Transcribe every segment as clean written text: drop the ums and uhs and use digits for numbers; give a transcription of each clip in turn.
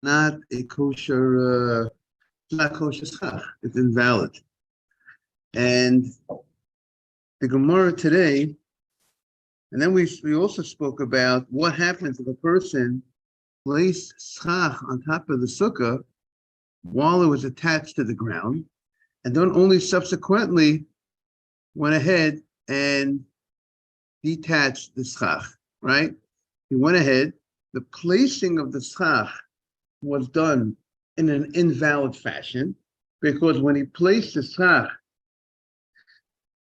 not a kosher, it's not kosher schach. It's invalid. And the Gemara today, and then we also spoke about what happens if a person placed schach on top of the sukkah while it was attached to the ground, and then only subsequently went ahead and detached the schach, right? He went ahead, the placing of the schach was done in an invalid fashion, because when he placed the schach,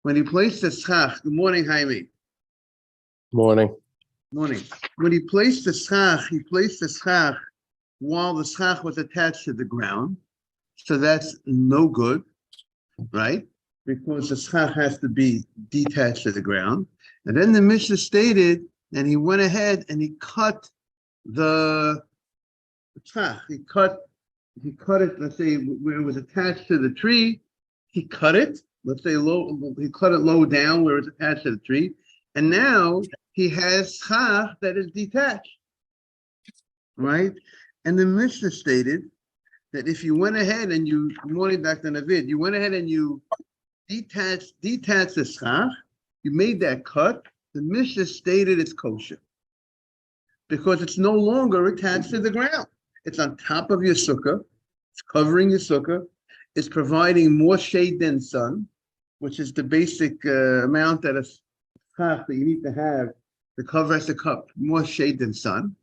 good morning, Jaime. Morning. Morning. When he placed the schach while the schach was attached to the ground. So that's no good, right? Because the schach has to be detached to the ground. And then the Mishnah stated, and he went ahead and he cut the schach. He cut it, let's say where it was attached to the tree. He cut it, let's say he cut it low down where it's attached to the tree. And now he has schach that is detached, right? And the Mishnah stated that if you went ahead and you, good morning, Dr. Navid, you went ahead and you detached the schach, you made that cut, the Mishnah stated it's kosher because it's no longer attached to the ground. It's on top of your sukkah, it's covering your sukkah, it's providing more shade than sun, which is the basic amount that a schach that you need to have to cover as a cup, more shade than sun,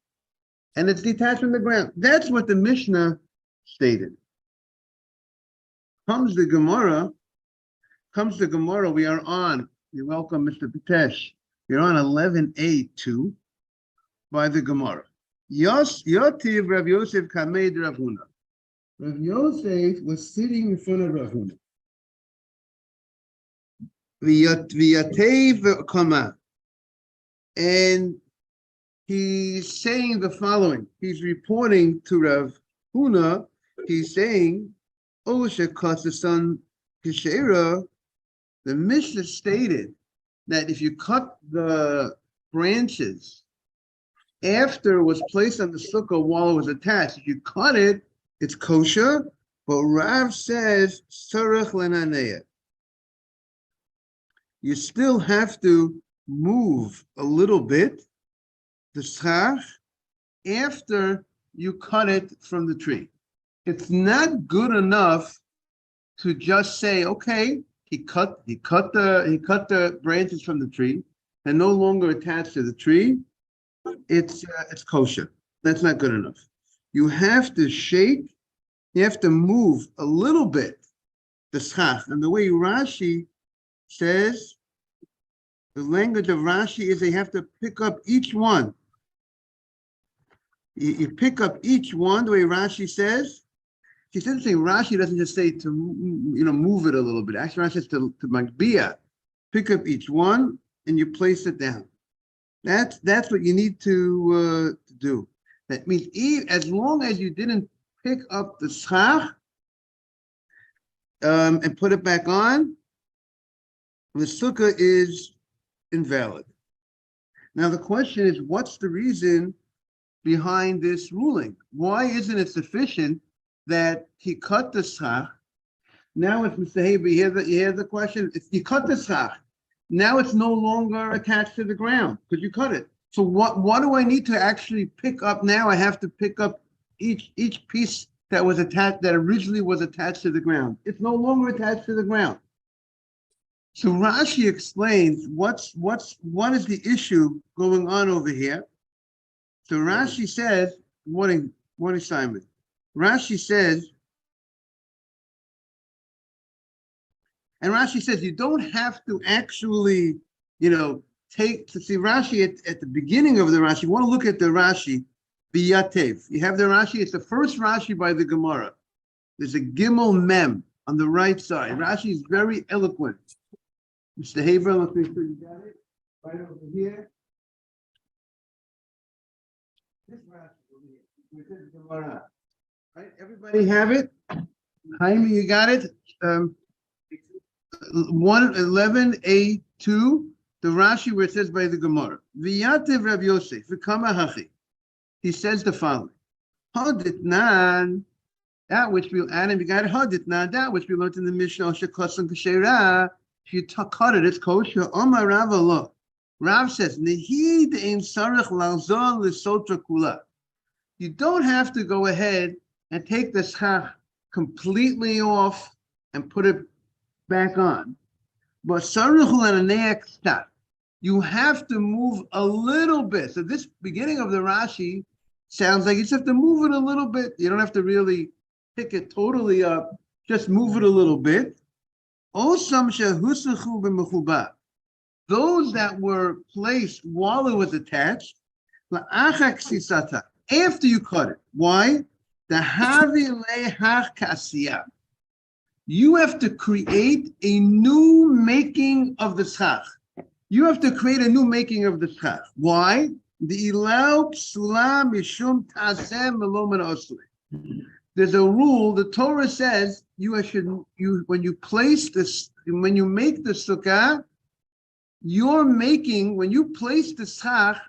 and it's detached from the ground. That's what the Mishnah stated. Comes the Gemara, we are on, you're welcome, Mr. Pitesh. You're on 11a2 by the Gemara. Yotiv Rav Yosef Kamed Rav Huna. Rav Yosef was sitting in front of Rav Huna. V'yatev kama. And he's saying the following. He's reporting to Rav Huna. He's saying, "O shekasasan kishera." The Mishnah stated that if you cut the branches after it was placed on the sukkah while it was attached, if you cut it, it's kosher. But Rav says, "Sarach lenaneya." You still have to move a little bit the schach after you cut it from the tree. It's not good enough to just say, okay, he cut the branches from the tree. They're no longer attached to the tree. It's kosher. That's not good enough. You have to shake. You have to move a little bit the schach. And the way Rashi says, the language of Rashi is they have to pick up each one. You pick up each one the way Rashi says. It's interesting, Rashi doesn't just say to move it a little bit. Actually, Rashi says to magbia, pick up each one and you place it down. That's what you need to do. That means as long as you didn't pick up the schach and put it back on, the sukkah is invalid. Now the question is, what's the reason behind this ruling? Why isn't it sufficient that he cut the schach? Now it's Mr. Haber, you hear the question? If you cut the schach, now it's no longer attached to the ground because you cut it. So what do I need to actually pick up now? I have to pick up each piece that was attached, that originally was attached to the ground. It's no longer attached to the ground. So Rashi explains what is the issue going on over here. So Rashi says, morning Simon. Rashi says you don't have to actually, take to see Rashi at the beginning of the Rashi. You want to look at the Rashi, Biyatev. You have the Rashi, it's the first Rashi by the Gemara. There's a Gimel Mem on the right side. Rashi is very eloquent. Mr. Haver, let's make sure you got it. Right over here. This Rashi over here. This is Gemara. Right? Everybody have it? Jaime, you got it? 111a2, the Rashi where it says by the Gemara. V'yatev Rav Yosef, v'kama hachi. He says the following. Haditnan, that which we add, and we got haditnan, that which we learned in the Mishnah, shekasan k'sheira. If you cut it, it's kosher. Omar Rav lo. Rav says, Nehid ein sarich lalzon l'sotra kula. You don't have to go ahead and take the schach completely off and put it back on. But you have to move a little bit. So this beginning of the Rashi sounds like you just have to move it a little bit. You don't have to really pick it totally up. Just move it a little bit. Those that were placed while it was attached, after you cut it. Why? You have to create a new making of the schach. You have to create a new making of the schach. Why? There's a rule. The Torah says when you make the sukkah, when you place the schach,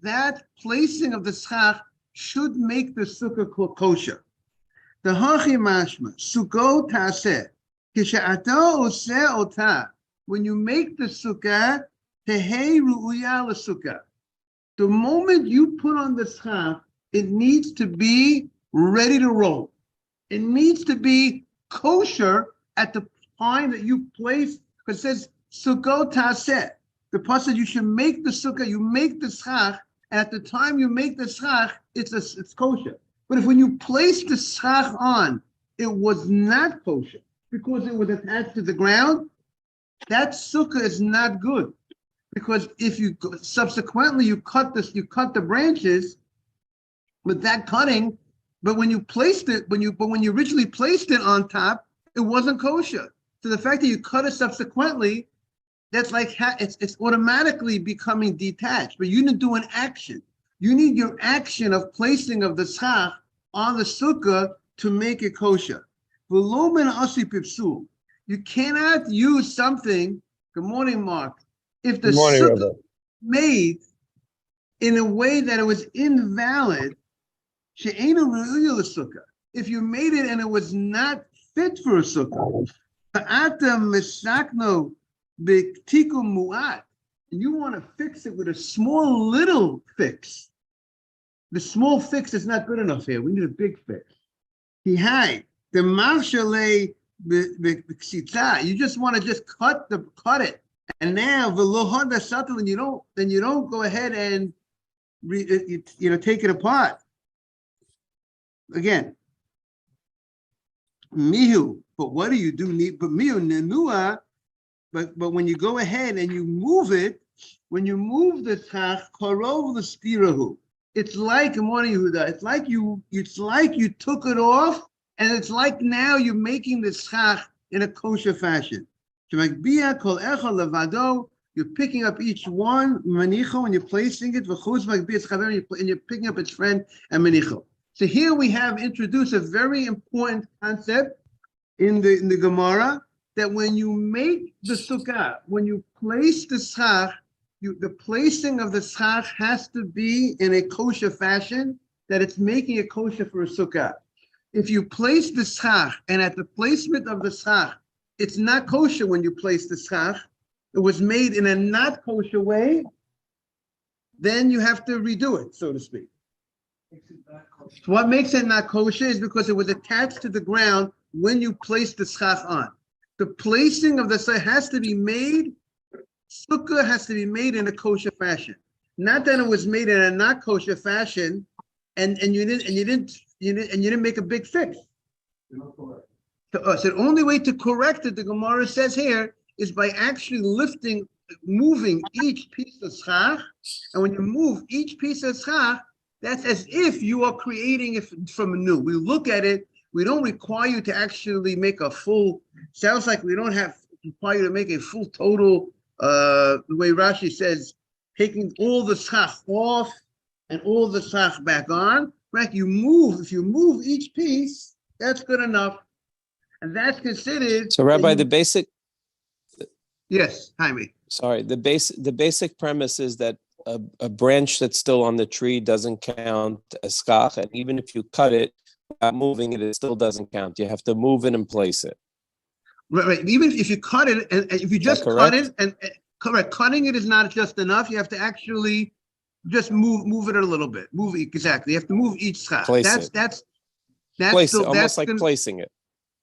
that placing of the schach should make the sukkah kosher. The hachi mashma, sukkot taseh, kisha'ata oseh otah. When you make the sukkah, tehei ru'uya l'sukkah. The moment you put on the schach, it needs to be ready to roll. It needs to be kosher at the time that you place, because it says sukkot taseh. The pasuk, you should make the sukkah, you make the schach, and at the time you make the schach, it's kosher. But if when you place the schach on, it was not kosher because it was attached to the ground, that sukkah is not good. Because if you subsequently you cut the branches with that cutting, but when you placed it, when you originally placed it on top, it wasn't kosher. So the fact that you cut it subsequently, that's like it's automatically becoming detached. But you didn't do an action. You need your action of placing of the schach on the sukkah to make it kosher. You cannot use something. Good morning, Mark. If the sukkah made in a way that it was invalid, if you made it and it was not fit for a sukkah, and you want to fix it with a small little fix. The small fix is not good enough here. We need a big fix. You just want to just cut it. And now then you don't go ahead and take it apart. Again, mihu. But what do you do? But mihu nenua. But when you go ahead and you move it, when you move the schach, korov l'spirahu. It's like, good morning, Yehuda. It's like you took it off, and it's like now you're making the schach in a kosher fashion. You're picking up each one, manicho, and you're placing it, and you're picking up its friend and manicho. So here we have introduced a very important concept in the Gemara, that when you make the sukkah, when you place the schach, the placing of the schach has to be in a kosher fashion, that it's making it kosher for a sukkah. If you place the schach, and at the placement of the schach, it's not kosher when you place the schach, it was made in a not kosher way, then you have to redo it, so to speak. What makes it not kosher is because it was attached to the ground when you place the schach on. The placing of the schach has to be made, sukkah has to be made in a kosher fashion. Not that it was made in a not kosher fashion, and you didn't make a big fix. So the only way to correct it, the Gemara says here, is by actually moving each piece of schach. And when you move each piece of schach, that's as if you are creating it from anew. We look at it. We don't require you to actually make a full. Sounds like we don't require you to make a full total. The way Rashi says, taking all the schach off and all the schach back on. Right? If you move each piece, that's good enough, and that's considered. So, Rabbi, the basic. Yes, Jaime. Sorry, the basic premise is that a branch that's still on the tree doesn't count as schach, and even if you cut it without moving it, it still doesn't count. You have to move it and place it. Right. Even if you cut it, and if you just cut it, and correct, cutting it is not just enough. You have to actually just move it a little bit. Move it, exactly. You have to move each schach. That's place still, it, almost like gonna, placing it.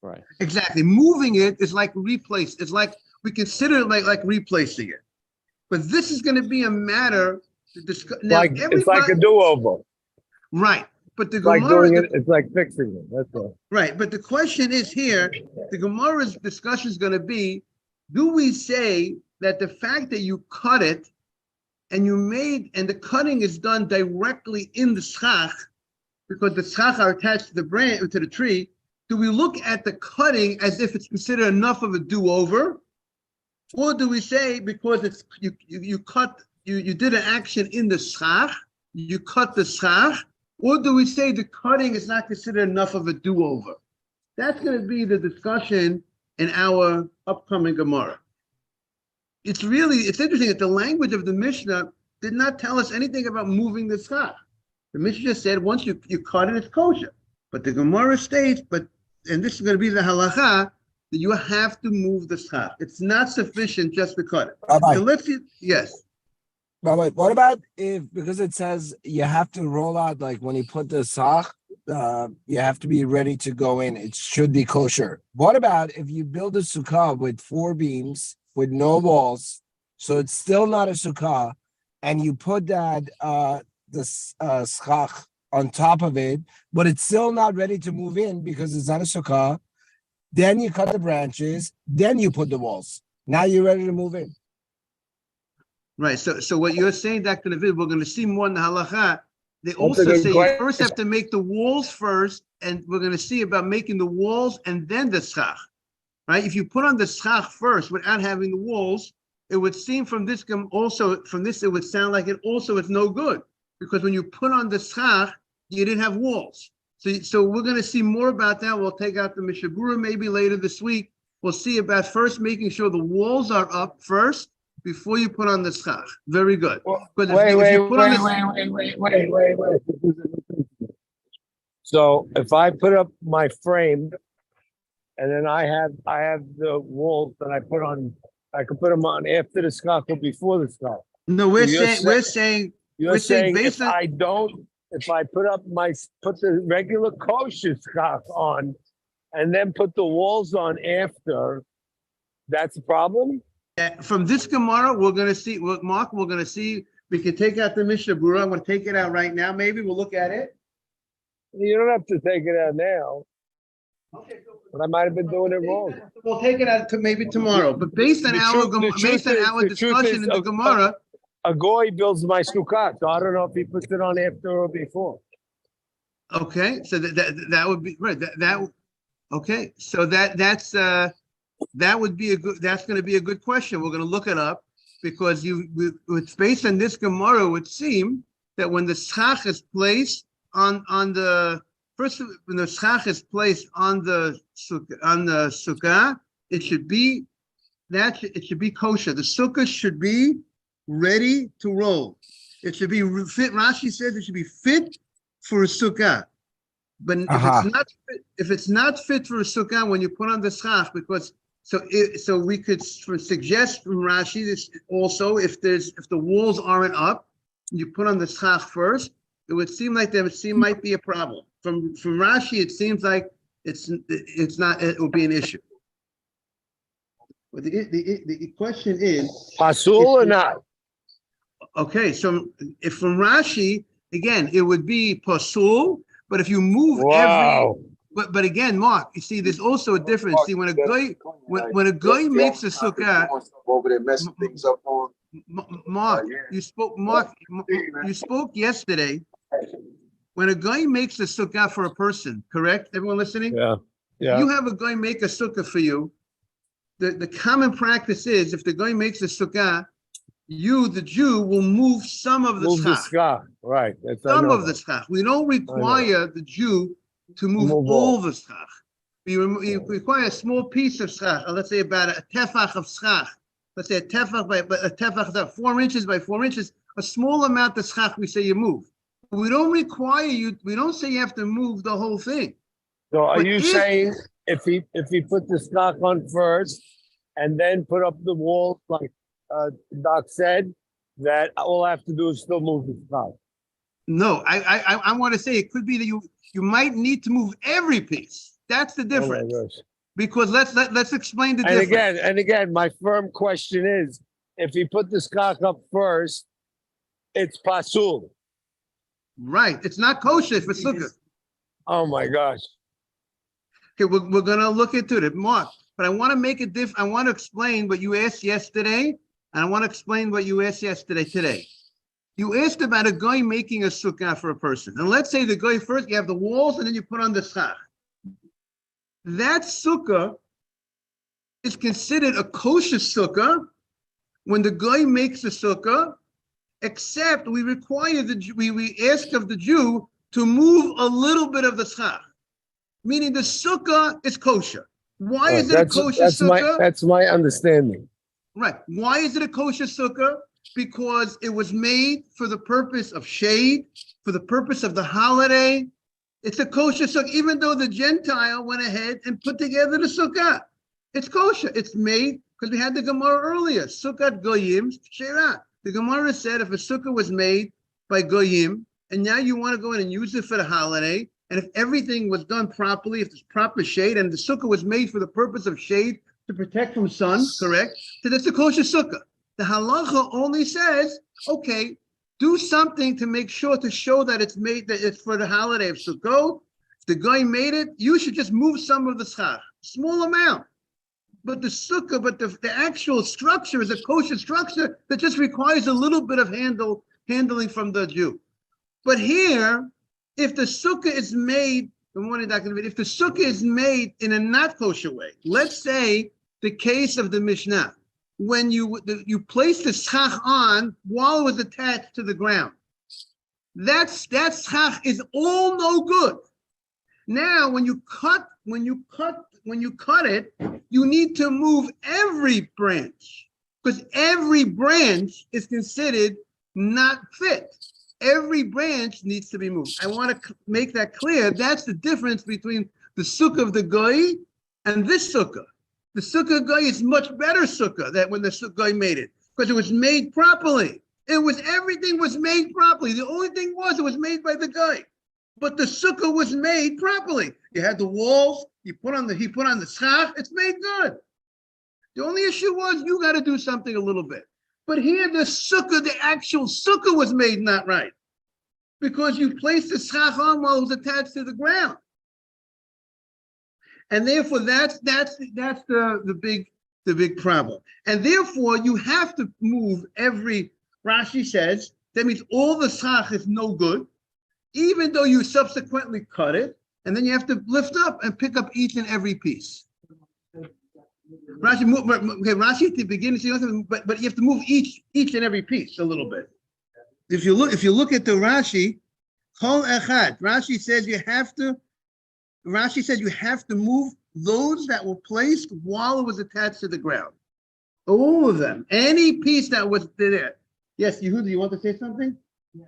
Right. Exactly. Moving it is like replace. It's like we consider it like replacing it. But this is going to be a matter to discuss. Now, it's like a do-over. Right. But the It's like Gemara, doing it, it's like fixing it. That's all. right. But the question is here, the Gemara's discussion is going to be, do we say that the fact that you cut it and the cutting is done directly in the schach, because the schach are attached to the branch, to the tree, do we look at the cutting as if it's considered enough of a do-over? Or do we say because it's you did an action in the schach, you cut the schach, or do we say the cutting is not considered enough of a do-over? That's going to be the discussion in our upcoming Gemara. It's interesting that the language of the Mishnah did not tell us anything about moving the schach. The Mishnah just said once you cut it, it's kosher. But the Gemara states, and this is going to be the halacha, that you have to move the schach. It's not sufficient just to cut it. Rabbi. So let's see. Yes. Rabbi, what about because it says you have to roll out, like when you put the schach, you have to be ready to go in. It should be kosher. What about if you build a sukkah with 4 beams, with no walls, so it's still not a sukkah, and you put that schach on top of it, but it's still not ready to move in because it's not a sukkah. Then you cut the branches, then you put the walls. Now you're ready to move in. Right. So what you're saying, Dr. Navid, we're going to see more in the halacha. They also say you first have to make the walls first, and we're going to see about making the walls and then the schach. Right? If you put on the schach first without having the walls, it would seem from this it would sound like it's no good, because when you put on the schach, you didn't have walls. So we're going to see more about that. We'll take out the Mishabura maybe later this week. We'll see about first making sure the walls are up first before you put on the schach. Very good. Wait. So if I put up my frame, and then I have the walls that I put on, I could put them on after the schach or before the schach. No, we're saying if I put the regular kosher schach on and then put the walls on after, that's a problem? From this Gemara, we're going to see, Mark, we're going to see, we can take out the Mishnah Berurah. I'm going to take it out right now. Maybe we'll look at it. You don't have to take it out now. Okay, but I might have been doing it wrong. We'll take it out to maybe tomorrow. But based on our discussion in the Gemara, a goy builds my sukkah, so I don't know if he puts it on after or before. Okay, so that would be right. Okay, so that's going to be a good question. We're going to look it up, because it's based on this Gemara. It would seem that when the schach is placed on the sukkah, it should be kosher. The sukkah should be ready to roll. It should be fit. Rashi says it should be fit for a sukkah. But if it's not fit for a sukkah when you put on the schach, so we could suggest from Rashi this also, if the walls aren't up, you put on the schach first, it would seem like might be a problem. From Rashi, it seems like it's not. It will be an issue. But the question is, pasul or not? Okay, so if from Rashi, again, it would be pasul. But if you move but again, Mark, you see, there's also a difference. See, when a guy makes a sukkah, over there messing things up on. Mark, you spoke yesterday. When a guy makes a sukkah for a person, correct? Everyone listening? Yeah. You have a guy make a sukkah for you. The common practice is, if the guy makes a sukkah, you, the Jew, will move some of the schach. Right. Some of the schach. We don't require the Jew to move all the schach. We require a small piece of schach. Let's say about a tefach of schach. Let's say a tefach 4 inches by 4 inches a small amount of schach, we say you move. We don't require you, we don't say you have to move the whole thing. So are But you if- saying if he put the stock on first and then put up the wall, like Doc said, that all I have to do is still move the stock? No, I want to say it could be that you might need to move every piece. That's the Oh my difference. gosh. Because let's explain the And difference. again, my firm question is, if he put the stock up first, it's pasul. Right, it's not kosher for sukkah. Oh my gosh. Okay, we're gonna look into it, Mark, but I want to make it I want to explain what you asked yesterday, and I want to explain what you asked yesterday today. You asked about a guy making a sukkah for a person. And let's say the guy first, you have the walls, and then you put on the schach. That sukkah is considered a kosher sukkah when the guy makes a sukkah, except we require we ask of the Jew to move a little bit of the schach, meaning the sukkah is kosher. Why is it a kosher sukkah? That's my understanding. Right. Why is it a kosher sukkah? Because it was made for the purpose of shade, for the purpose of the holiday. It's a kosher sukkah, even though the Gentile went ahead and put together the sukkah. It's kosher. It's made because we had the Gemara earlier. Sukkah goyim sheirah. The Gemara said if a sukkah was made by goyim, and now you want to go in and use it for the holiday, and if everything was done properly, if there's proper shade, and the sukkah was made for the purpose of shade to protect from sun, correct? So that's a kosher sukkah. The halacha only says, okay, do something to make sure to show that it's made, that it's for the holiday of Sukkot. If the guy made it, you should just move some of the schach, small amount. But the sukkah, but the actual structure is a kosher structure that just requires a little bit of handling from the Jew. But here, if the sukkah is made, if the sukkah is made in a not kosher way, let's say the case of the Mishnah, when you place the schach on while it was attached to the ground, that schach is all no good. Now, when you cut it, you need to move every branch because every branch is considered not fit. Every branch needs to be moved. I want to make that clear. That's the difference between the sukkah of the goy and this sukkah. The sukkah goy is much better sukkah than when the sukkah goy made it because it was made properly. Everything was made properly. The only thing it was made by the goy. But the sukkah was made properly. You had the walls, he put on the schach, it's made good. The only issue was you got to do something a little bit. But here the sukkah, the actual sukkah was made not right. Because you placed the schach on while it was attached to the ground. And therefore that's the big problem. And therefore you have to move every, Rashi says, that means all the schach is no good, even though you subsequently cut it, and then you have to lift up and pick up each and every piece. Rashi at the beginning, but you have to move each and every piece a little bit. If you look at the Rashi, Kol Echad, Rashi says you have to move those that were placed while it was attached to the ground. All of them. Any piece that was there. Yes, Yehuda, you want to say something? Yeah.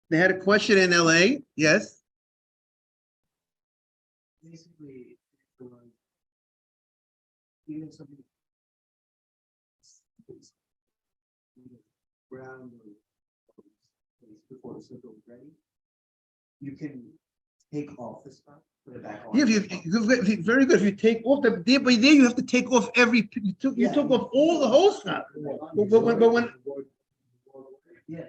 They had a question in LA. Yes. Basically, even something ground or before the circle is ready, you can take off the stuff, put it back on. Yeah, very good. If you take off but there you have to take off every. You took off all the whole stuff. But when yeah.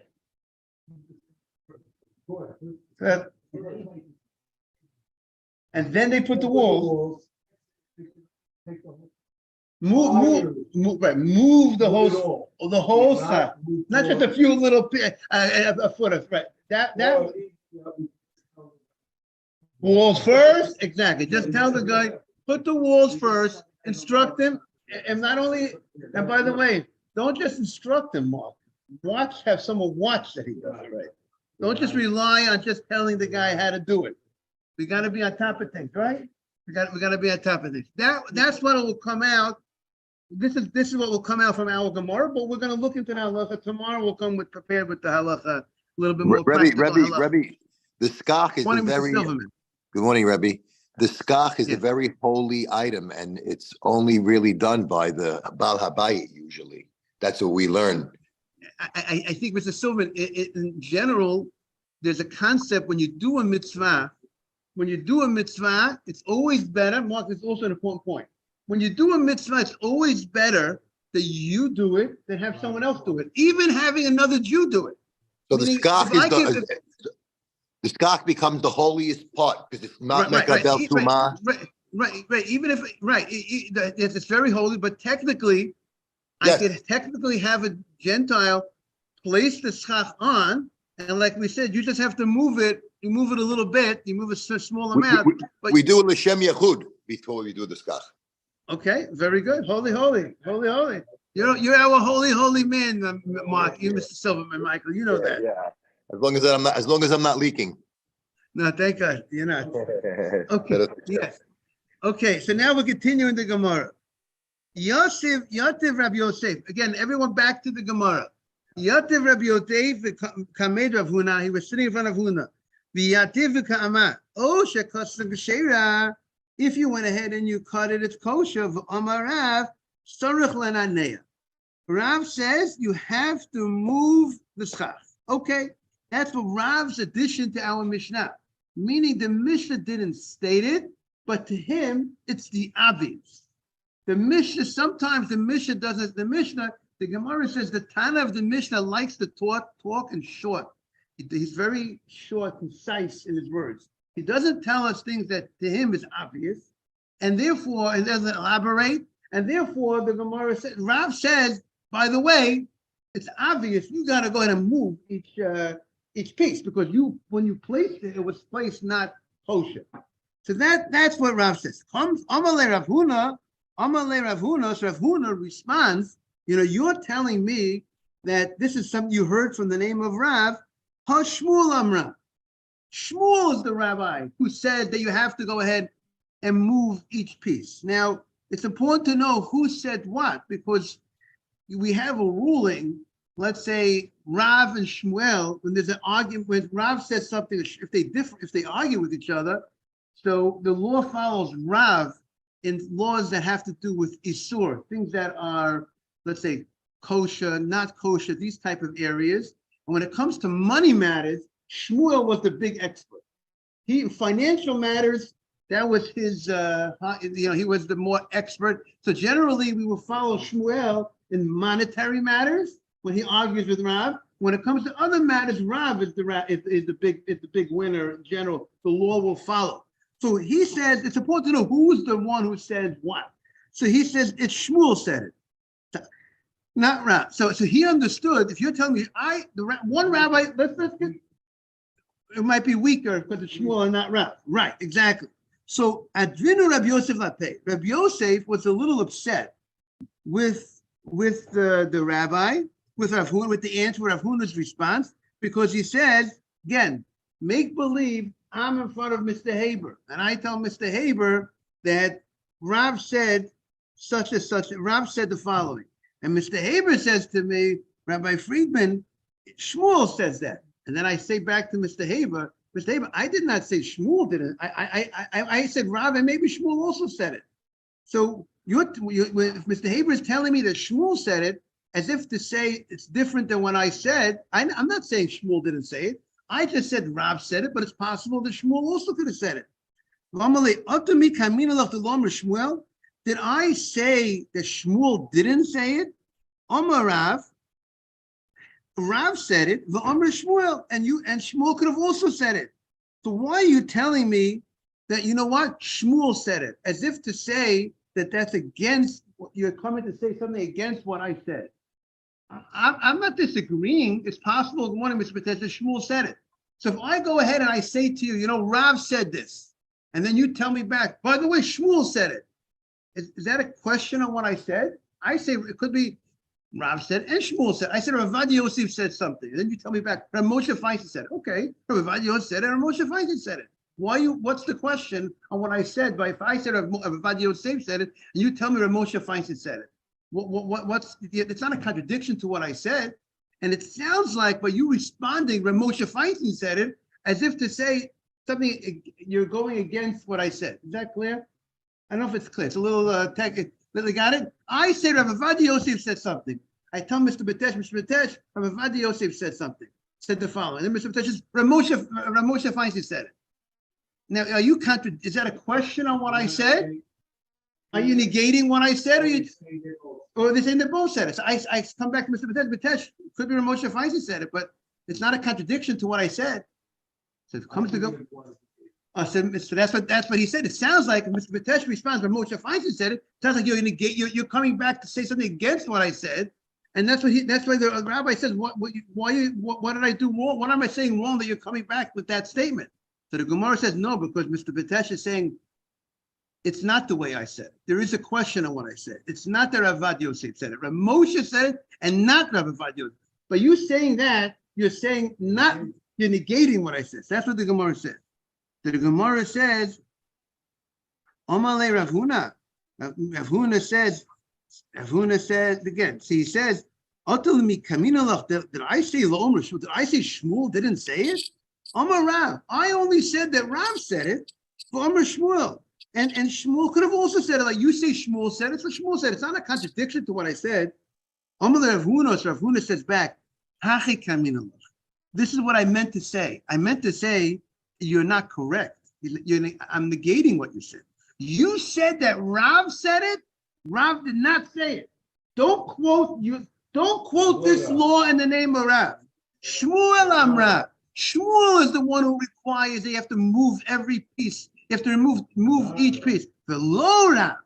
And then they put the walls. Move the whole stuff, not just a few little a foot of right. That walls first, exactly. Just tell the guy put the walls first. Instruct him, and not only. And by the way, don't just instruct him, Mark. Have someone watch that he does it right. Don't just rely on just telling the guy how to do it. We got to be on top of things, right? We got to be on top of things. That's what will come out this is what will come out from our Gemara, but we're going to look into the halacha tomorrow. We'll come prepared with the halacha, a little bit more practical halacha. Rebbe, the skach is Morning, a Mr. very, Silverman. good morning, Rebbe. The skach is Yeah. a very holy item, and it's only really done by the Baal Habayit usually. That's what we learn. I think, Mr. Silverman, in general, there's a concept when you do a mitzvah. When you do a mitzvah, it's always better. Mark, this is also an important point. When you do a mitzvah, it's always better that you do it than have someone else do it, even having another Jew do it. So the Meaning, skach if is the skach becomes the holiest part because it's not right, mekabel tumah. right. Even if it's very holy, but technically, Yes. I could technically have a Gentile place the schach on, and like we said, you just have to move it. You move it a little bit. You move a small amount. But We do a l'shem yachud before we do the skach. okay, very good. Holy. You're our holy man, Mark. You, Mr. Silverman, Michael. You know that. Yeah. As long as I'm not leaking. No, thank God you're not. Okay. Yes. Okay. So now we're continuing the Gemara. Yativ Rabbi Yosef. Again, everyone back to the Gemara. Yativ Rabbi Yosef kamed Rav Huna. He was sitting in front of Huna. V'yativ ka'amar. Oh, shekosem b'sheira. If you went ahead and you cut it, it's kosher. V'amar Rav sarich lenaneya. Rav says you have to move the schach. Okay, that's what Rav's addition to our Mishnah. Meaning the Mishnah didn't state it, but to him it's the obvious. The Mishnah sometimes the Mishnah doesn't. The Gemara says the Tana of the Mishnah likes to talk in short. He's very short, concise in his words. He doesn't tell us things that to him is obvious, and therefore, and doesn't elaborate. And therefore, the Gemara says, Rav says, by the way, it's obvious you got to go ahead and move each piece because when you placed it, it was placed not kosher. So that's what Rav says. Comes Amalei Rav Huna. So Rav Huna responds, you're telling me that this is something you heard from the name of Rav. Shmuel Amra. Shmuel is the rabbi who said that you have to go ahead and move each piece. Now, it's important to know who said what, because we have a ruling, let's say Rav and Shmuel, when there's an argument, when Rav says something, if they argue with each other, so the law follows Rav in laws that have to do with Isur, things that are, let's say, kosher, not kosher, these type of areas. And when it comes to money matters, Shmuel was the big expert. Financial matters, that was his, he was the more expert. So generally, we will follow Shmuel in monetary matters when he argues with Rav. When it comes to other matters, Rav is the big winner in general. The law will follow. So he says it's important to know who's the one who said what. So he says it's Shmuel said it, not Rav. So he understood. If you're telling me one rabbi, let's get. It might be weaker because it's Shmuel and not Rav. Right, exactly. So Advinu Rabbi Yosef Lapeh. Rabbi Yosef was a little upset with the rabbi, with Rav Huna, with the answer, Rav Huna's response, because he says, again, make believe I'm in front of Mr. Haber. And I tell Mr. Haber that Rav said such and such. Rav said the following. And Mr. Haber says to me, Rabbi Friedman, Shmuel says that. And then I say back to Mr. Haber, I did not say Shmuel didn't. I said Rav, and maybe Shmuel also said it. So if Mr. Haber is telling me that Shmuel said it, as if to say it's different than what I said, I'm not saying Shmuel didn't say it. I just said Rav said it, but it's possible that Shmuel also could have said it. Did I say that Shmuel didn't say it? Amar Rav said it, the Amr Shmuel, and Shmuel could have also said it. So why are you telling me that, you know what, Shmuel said it, as if to say that that's against, you're coming to say something against what I said. I'm not disagreeing. It's possible one of Mr. Potential Shmuel said it. So if I go ahead and I say to you, Rav said this, and then you tell me back, by the way, Shmuel said it. Is that a question on what I said? I say it could be Rav said and Shmuel said. I said Rav Yosef said something. And then you tell me back, Rav Moshe Feinstein said it. Okay, Rav Yosef said it and Rav Moshe Feinstein said it. What's the question on what I said? But if I said Rav Yosef said it, and you tell me Rav Moshe Feinstein said it. it's not a contradiction to what I said. And it sounds like by you responding, Ramosha Feinstein said it, as if to say something, you're going against what I said. Is that clear? I don't know if it's clear. It's a little tech. Really got it? I say Rav Avadi Yosef said something. I tell Mr. Batesh, Rav Avadi Yosef said something. Said the following. And then Mr. Batesh says, Ramosha Feinstein said it. Now, are you is that a question on what I said? Are you negating what I said, or they saying they both said it? So I come back to Mr. Batesh. Could be Ramosha Feinstein said it, but it's not a contradiction to what I said. So it comes to go. So that's what he said. It sounds like Mr. Batesh responds, but Moshe Feinstein said it. Sounds like you're coming back to say something against what I said, and that's why the rabbi says, what did I do wrong? What am I saying wrong that you're coming back with that statement? So the Gemara says no, because Mr. Batesh is saying it's not the way I said it. There is a question on what I said. It's not that Rav Avad Yosef said it. Rav Moshe said it, and not Rav Avad Yosef. But you saying that, you're saying not, you're negating what I said. So that's what the Gemara says. The Gemara says, Omale Rav Huna. Rav Huna says again. So he says, did I say Lo'omer Shmuel? Did I say Shmuel didn't say it? Omar Rav. I only said that Rav said it for Omar Shmuel. And Shmuel could have also said it like you say Shmuel said it. So Shmuel said it's not a contradiction to what I said. Omale Rav Huna. So Rav Huna says back, Hachi Kaminalach. This is what I meant to say. I meant to say, you're not correct. I'm negating what you said. You said that Rav said it. Rav did not say it. Don't quote this law in the name of Rav. Shmuel Amra. Shmuel is the one who requires that you have to move every piece. You have to move each piece. The low Rav.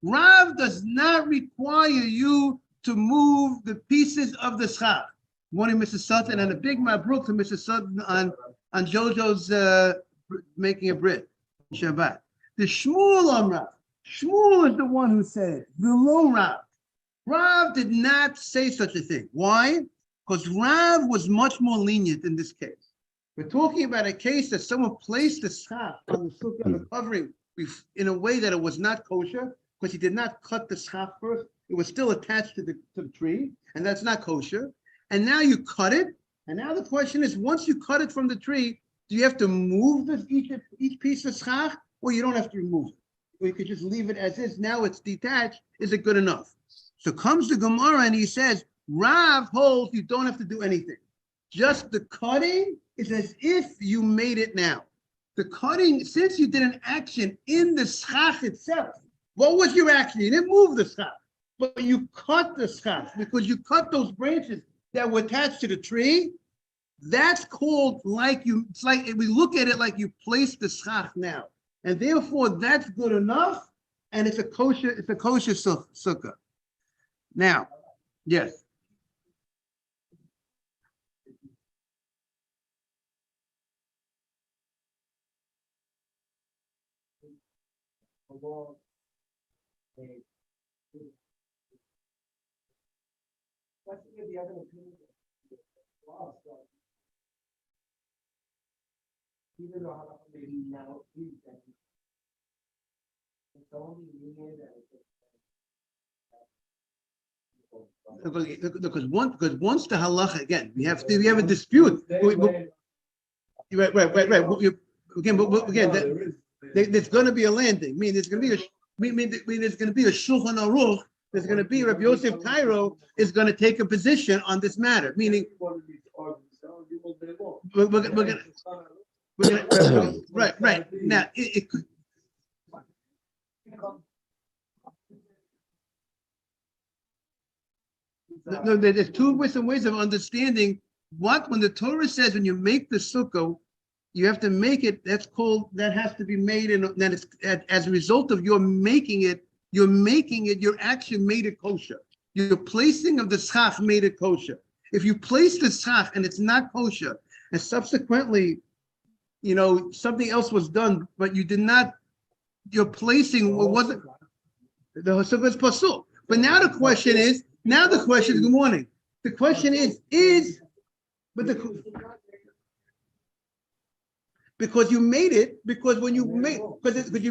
Rav does not require you to move the pieces of the schach. Morning, Mrs. Sutton, and a big mabruk to Mrs. Sutton on Jojo's making a brit Shabbat. The Shmuel Amra. Shmuel is the one who said it. The low Rav. Rav did not say such a thing. Why? Because Rav was much more lenient in this case. We're talking about a case that someone placed the schach on the sukkah, the covering, in a way that it was not kosher, because he did not cut the schach first. It was still attached to the tree, and that's not kosher. And now you cut it, and now the question is, once you cut it from the tree, do you have to move each piece of schach, or you don't have to remove it? Or you could just leave it as is. Now it's detached. Is it good enough? So comes the Gemara and he says, Rav holds you don't have to do anything. Just the cutting is as if you made it now. The cutting, since you did an action in the schach itself, what was your action? You didn't move the schach, but you cut the schach because you cut those branches that were attached to the tree. That's called it's like we look at it like you placed the schach now. And therefore that's good enough. And it's a kosher sukkah. Now, yes. Even though how maybe now is that it's only needed Because once the halacha, again, we have a dispute. Right. Again, there's going to be a landing. I mean, there's going to be there's going to be a Shulchan Aruch. There's going to be Rabbi Yosef Cairo is going to take a position on this matter. Meaning, we're going to right now. It could. No, there's two different ways of understanding when the Torah says when you make the sukkah, you have to make it. That has to be made, and that it's as a result of your making it. Your action made it kosher. Your placing of the schach made it kosher. If you place the schach and it's not kosher, and subsequently, something else was done, but you did not. Your placing wasn't the sukkah is pasul. But now the question is. Good morning. The question is because you made it, because you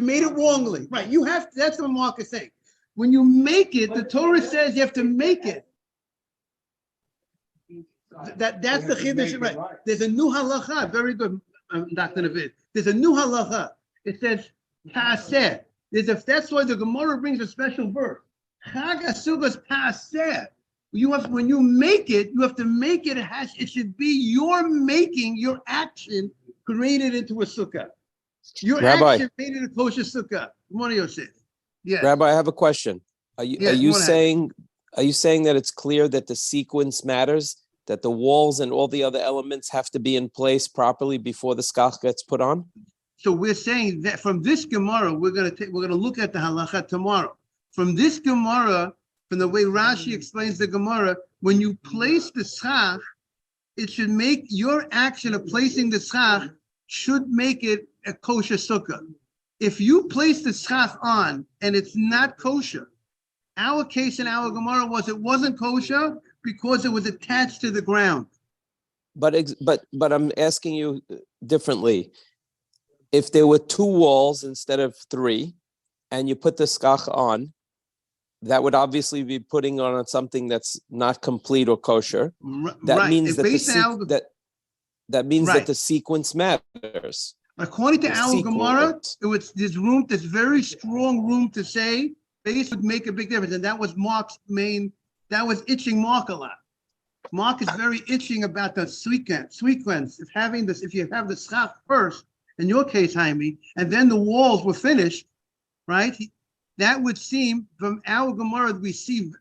made it wrongly, right? That's what Mark is saying. When you make it, the Torah says you have to make it. That's the chiddush, right? There's a new halacha. Very good, Dr. Navid. There's a new halacha. It says paseh. That's why the Gemara brings a special verse. Chag Asugas paseh. When you make it, you have to make it. It should be your making, your action created into a sukkah. Your Rabbi. action made it a kosher sukkah. One of your says. Yes. Rabbi, I have a question. Are Yes, you go ahead. saying that it's clear that the sequence matters, that the walls and all the other elements have to be in place properly before the skach gets put on? So we're saying that from this Gemara, we're gonna look at the halacha tomorrow. From this Gemara, from the way Rashi explains the Gemara, when you place the schach, it should make your action of placing the schach should make it a kosher sukkah. If you place the schach on and it's not kosher, our case in our Gemara was it wasn't kosher because it was attached to the ground. But I'm asking you differently. If there were 2 walls instead of 3, and you put the skach on, that would obviously be putting on something that's not complete or kosher. That Right. means If that based on our- that means Right. that the sequence matters. According to The our Gemara, sequence. there's very strong room to say base would make a big difference, and that was Mark's that was itching Mark a lot. Mark is very itching about the sequence of having this. If you have the schach first, in your case, Jaime, and then the walls were finished, right? That would seem from our Gemara we see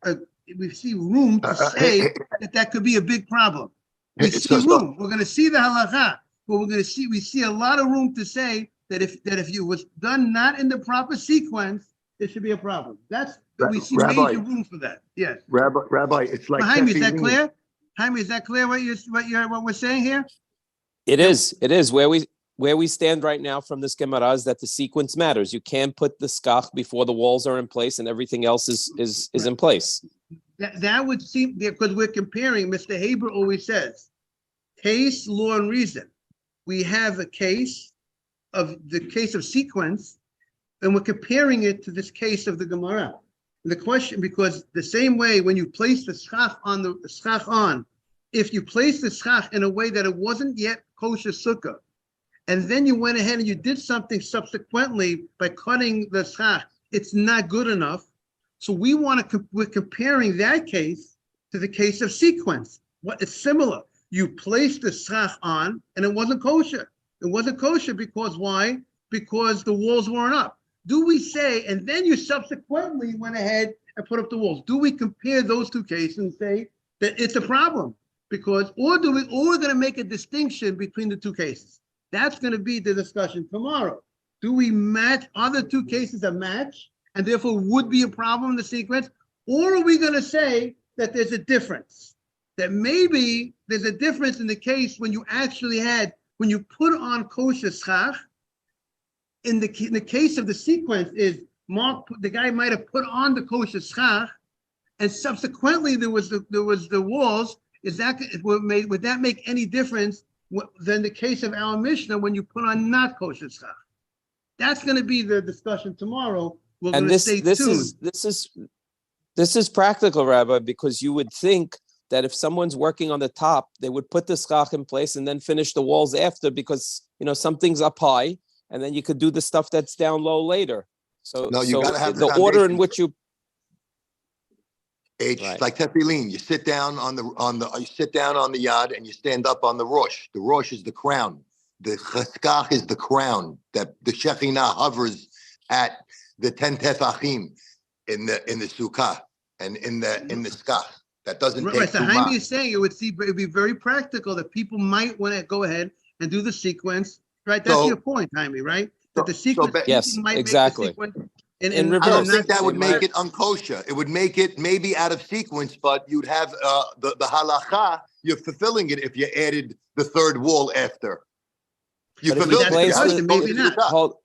room to say that could be a big problem. We see room. We're going to see the halacha, but we see a lot of room to say that if it was done not in the proper sequence, it should be a problem. We see Rabbi, major room for that. Yes. Rabbi, it's like Jaime, is that tefillin. clear? Jaime, is that clear what we're saying here? It is. Where we stand right now from this Gemara is that the sequence matters. You can't put the skach before the walls are in place and everything else is in place. That would seem, because we're comparing, Mr. Haber always says, case, law, and reason. We have the case of sequence, and we're comparing it to this case of the Gemara. And the question, because the same way when you place the schach on, if you place the schach in a way that it wasn't yet kosher sukkah, and then you went ahead and you did something subsequently by cutting the schach, it's not good enough. So we're comparing that case to the case of sequence. It's similar. You placed the schach on and it wasn't kosher. It wasn't kosher because why? Because the walls weren't up. Do we say, and then you subsequently went ahead and put up the walls? Do we compare those 2 cases and say that it's a problem? Or we're going to make a distinction between the 2 cases? That's going to be the discussion tomorrow. Do we match? Are the 2 cases a match and therefore would be a problem in the sequence? Or are we going to say that there's a difference? That maybe there's a difference in the case when you put on kosher schach. In the case of the sequence is the guy might have put on the kosher schach and subsequently there was the walls. Would that make any difference than the case of our Mishnah when you put on not kosher schach? That's going to be the discussion tomorrow. We're going to stay tuned. This is practical, Rabbi, because you would think that if someone's working on the top, they would put the schach in place and then finish the walls after, because something's up high, and then you could do the stuff that's down low later. So No, you gotta have the the order in foundation which you It's Right. like tefillin. You sit down on the yard and you stand up on the rosh. The rosh is the crown. The cheskach is the crown that the Shekhinah hovers at the 10 tefachim in the sukkah and in the skach. That doesn't take Right, so too Jaime much. is saying it'd be very practical that people might want to go ahead and do the sequence, right? That's So- your point, Jaime, right? That the so sequence. ba- people Yes, might make the exactly. sequence In I don't reverse. think that would They make might- it unkosher. It would make it maybe out of sequence, but you'd have the halacha. You're fulfilling it if you added the third wall after. You But if you fulfilled it. place You had the- to maybe go to not. sukkah. Hold,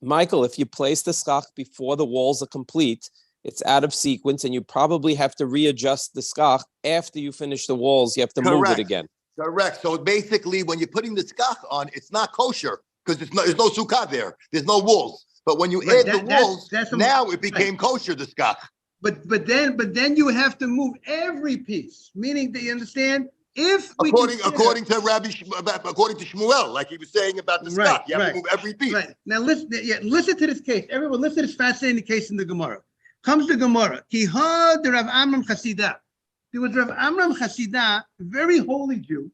Michael, if you place the skach before the walls are complete, it's out of sequence, and you probably have to readjust the skach after you finish the walls. You have to move it Correct. again. Correct. So basically, when you're putting the skach on, it's not kosher because there's no sukkah there. There's no walls. But when you Right, add the walls, that's a- now it became kosher, the skach. But then you would have to move every piece, meaning that you understand, if we According consider- to according to Shmuel, like he was saying about the Right, skach, you have right, to move every piece. Right. Now listen, listen to this case. Everyone, listen to this fascinating case in the Gemara. Comes the Gemara. Ki had the Rav Amram Chasida. There was Rav Amram Chasida, a very holy Jew.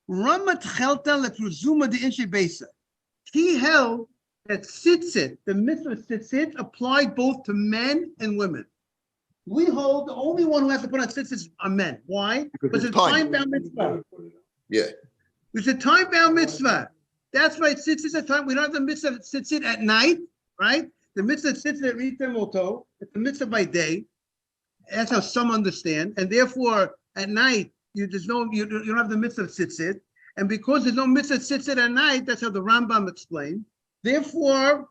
Ramat Chelta lepruzuma de Inshe Besa. He held that tzitzit, the mitzvah tzitzit, applied both to men and women. We hold the only one who has to put on tzitzit are men. Why? Because it's time-bound mitzvah. Yeah. It's a time-bound mitzvah. That's why tzitzit at time. We don't have the mitzvah tzitzit at night, right? The mitzvah tzitzit at Rita Moto. It's the mitzvah by day. That's how some understand. And therefore, at night, you don't have the mitzvah tzitzit. And because there's no mitzvah tzitzit at night, that's how the Rambam explained. Therefore,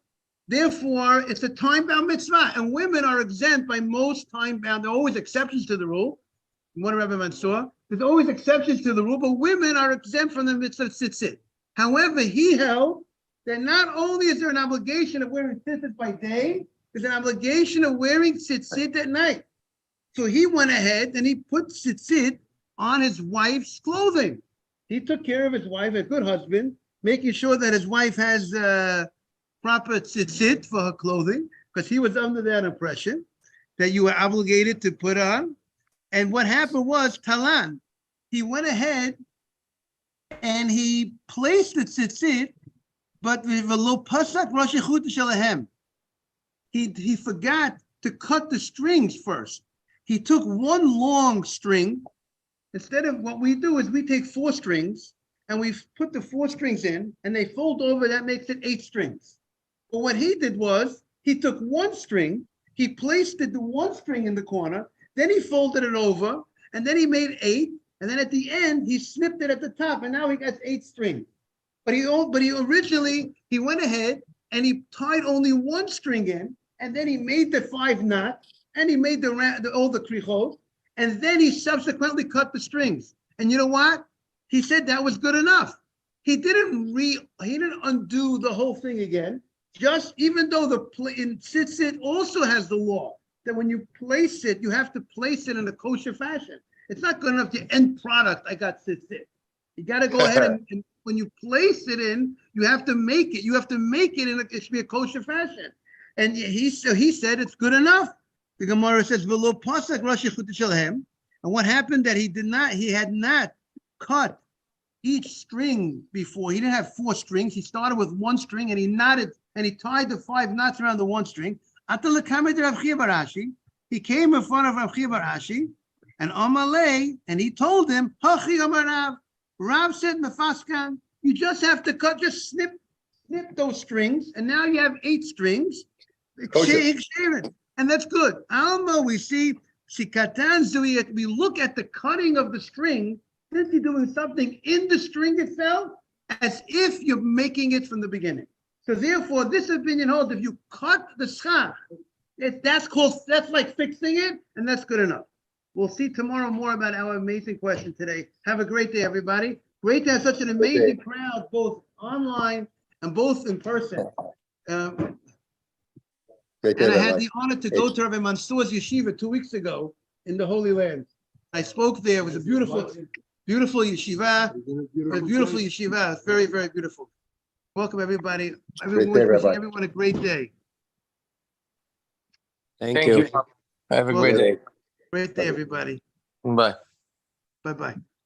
it's a time-bound mitzvah. And women are exempt by most time-bound. There are always exceptions to the rule. One Rabbi Mansour. There's always exceptions to the rule, but women are exempt from the mitzvah tzitzit. However, he held that not only is there an obligation of wearing tzitzit by day, there's an obligation of wearing tzitzit at night. So he went ahead and he put tzitzit on his wife's clothing. He took care of his wife, a good husband, making sure that his wife has proper tzitzit for her clothing, because he was under that impression that you were obligated to put on. And what happened was, Talan, he went ahead and he placed the tzitzit, but v'lo pasak rosh echut shalahem. He forgot to cut the strings first. He took one long string. Instead of what we do is we take 4 strings and we put the 4 strings in and they fold over, that makes it 8 strings. But what he did was he took 1 string, he placed the 1 string in the corner, then he folded it over, and then he made 8, and then at the end he snipped it at the top, and now he got 8 strings. But he originally went ahead and he tied only 1 string in, and then he made the 5 knots, and he made all the krichot, and then he subsequently cut the strings. And you know what? He said that was good enough. He didn't undo the whole thing again. Just even though in tzitzit also has the law that when you place it, you have to place it in a kosher fashion. It's not good enough. The end product, I got tzitzit. You got to go ahead and when you place it in, you have to make it. You have to make it it should be a kosher fashion. And he said it's good enough. The Gemara says, "V'lo pasak rosh echut shalahem." And what happened that he had not cut each string before. He didn't have 4 strings. He started with 1 string and he knotted and he tied the 5 knots around the 1 string. He came in front of Rav Chia bar Ashi and Amalei, and he told him, Hachi Amar Rav. Rav said, Mefaskan, you just have to just snip those strings, and now you have 8 strings. And that's good. Alma, we see Shikatan Zuyat, we look at the cutting of the string, since you're doing something in the string itself, as if you're making it from the beginning. So therefore, this opinion holds, if you cut the schach, that's like fixing it, and that's good enough. We'll see tomorrow more about our amazing question today. Have a great day, everybody. Great to have such an amazing crowd, both online and both in person. And I had the honor to go to Rabbi Mansour's yeshiva 2 weeks ago in the Holy Land. I spoke there. It was a beautiful yeshiva. A beautiful yeshiva. It's very, very beautiful. Welcome, everybody. Wishing everyone a great day. Thank you. Have a great day. Great day, everybody. Bye. Bye-bye.